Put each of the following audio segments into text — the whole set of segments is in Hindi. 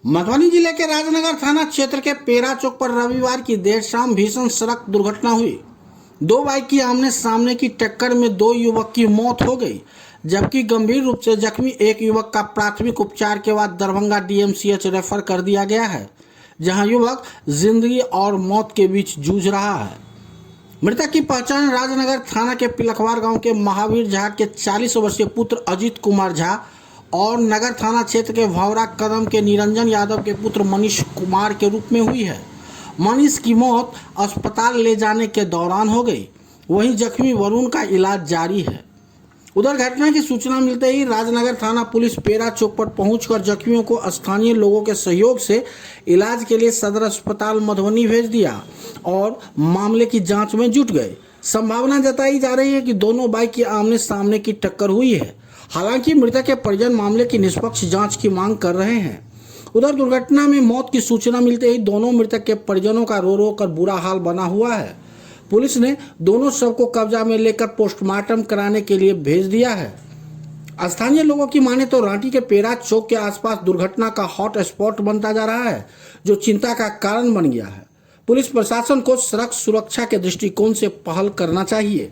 मधुबनी जिले के राजनगर थाना क्षेत्र के पेरा चौक पर रविवार की देर शाम भीषण सड़क दुर्घटना हुई। दो बाइक की आमने सामने की टक्कर में दो युवक की मौत हो गई, जबकि गंभीर रूप से जख्मी एक युवक का प्राथमिक उपचार के बाद दरभंगा डीएमसीएच रेफर कर दिया गया है, जहां युवक जिंदगी और मौत के बीच जूझ रहा है। मृतक की पहचान राजनगर थाना के पिलखवार गांव के महावीर झा के 40 वर्षीय पुत्र अजीत कुमार झा और नगर थाना क्षेत्र के भौरा कदम के निरंजन यादव के पुत्र मनीष कुमार के रूप में हुई है। मनीष की मौत अस्पताल ले जाने के दौरान हो गई, वहीं जख्मी वरुण का इलाज जारी है। उधर घटना की सूचना मिलते ही राजनगर थाना पुलिस पेरा चौक पर पहुंचकर जख्मियों को स्थानीय लोगों के सहयोग से इलाज के लिए सदर अस्पताल मधुबनी भेज दिया और मामले की जांच में जुट गए। संभावना जताई जा रही है कि दोनों बाइक की आमने सामने की टक्कर हुई है। हालांकि मृतक के परिजन मामले की निष्पक्ष जांच की मांग कर रहे हैं। उधर दुर्घटना में मौत की सूचना मिलते ही दोनों मृतक के परिजनों का रो रो कर बुरा हाल बना हुआ है। पुलिस ने दोनों शव को कब्जा में लेकर पोस्टमार्टम कराने के लिए भेज दिया है। स्थानीय लोगों की माने तो रांची के पेरा चौक के आसपास दुर्घटना का हॉट स्पॉट बनता जा रहा है, जो चिंता का कारण बन गया है। पुलिस प्रशासन को सड़क सुरक्षा के दृष्टिकोण से पहल करना चाहिए।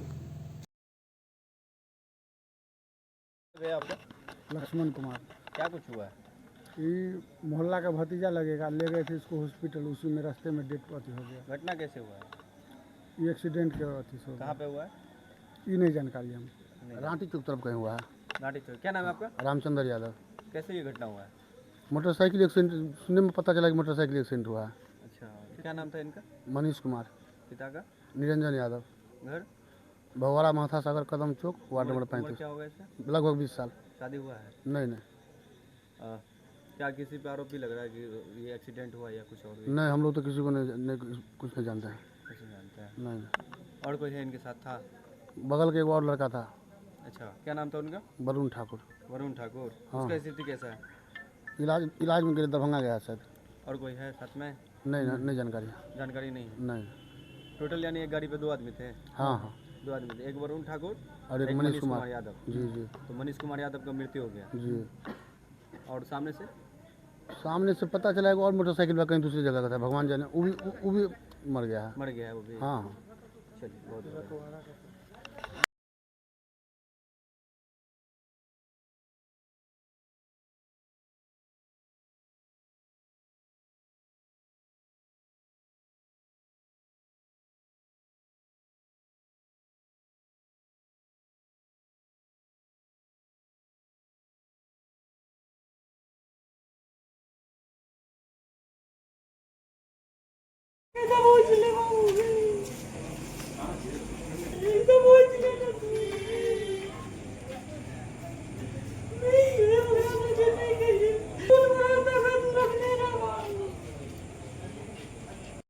लक्ष्मण कुमार। क्या कुछ हुआ है? ये मोहल्ला का भतीजा लगेगा, ले गए थे इसको हॉस्पिटल, उसी में रास्ते में डेथ पाती हो गया। घटना कैसे हुआ है? ये एक्सीडेंट के अथी से हो कहाँ पे हुआ है? गया। ये नहीं जानकारी हम। रांटी चौक तरफ कहीं हुआ है। घाटी चौक। क्या नाम है आपका? रामचंद्र यादव। कैसे ये घटना हुआ है? मोटरसाइकिल एक्सीडेंट सुनने में पता चला कि मोटरसाइकिल एक्सीडेंट हुआ है। अच्छा, क्या नाम था इनका? मनीष कुमार, पिता का? निरंजन यादव, घर? भगवाड़ा महथा सागर कदम चौक, वार्ड नंबर उम्र 35। क्या होगा इसका? लगभग 20 साल। शादी हुआ है? नहीं नहीं क्या किसी पे आरोपी लग रहा है कि ये एक्सीडेंट हुआ या कुछ और भी? नहीं, हम लोग तो किसी को नहीं कुछ नहीं जानते हैं। कैसे जानते हैं? नहीं। और कोई है इनके साथ था? बगल के एक और लड़का था, अच्छा, क्या नाम था उनका? वरुण ठाकुर। वरुण ठाकुर। हाँ। उसका स्थिति कैसा है? इलाज में गए, दरभंगा गया शायद। और कोई है साथ में? नहीं जानकारी। जानकारी नहीं है। नहीं। टोटल यानी एक गाड़ी पे दो आदमी थे? हाँ हाँ। दो आदमी थे, एक वरुण ठाकुर और एक मनीष कुमार यादव। जी जी तो मनीष कुमार यादव का मृत्यु हो गया। जी। और सामने से पता चला कि और मोटरसाइकिल कहीं दूसरी जगह का था, भगवान जाने। वो भी मर गया है। मर गया है वो भी? हाँ हाँ। चलिए, बहुत बढ़िया। एकदम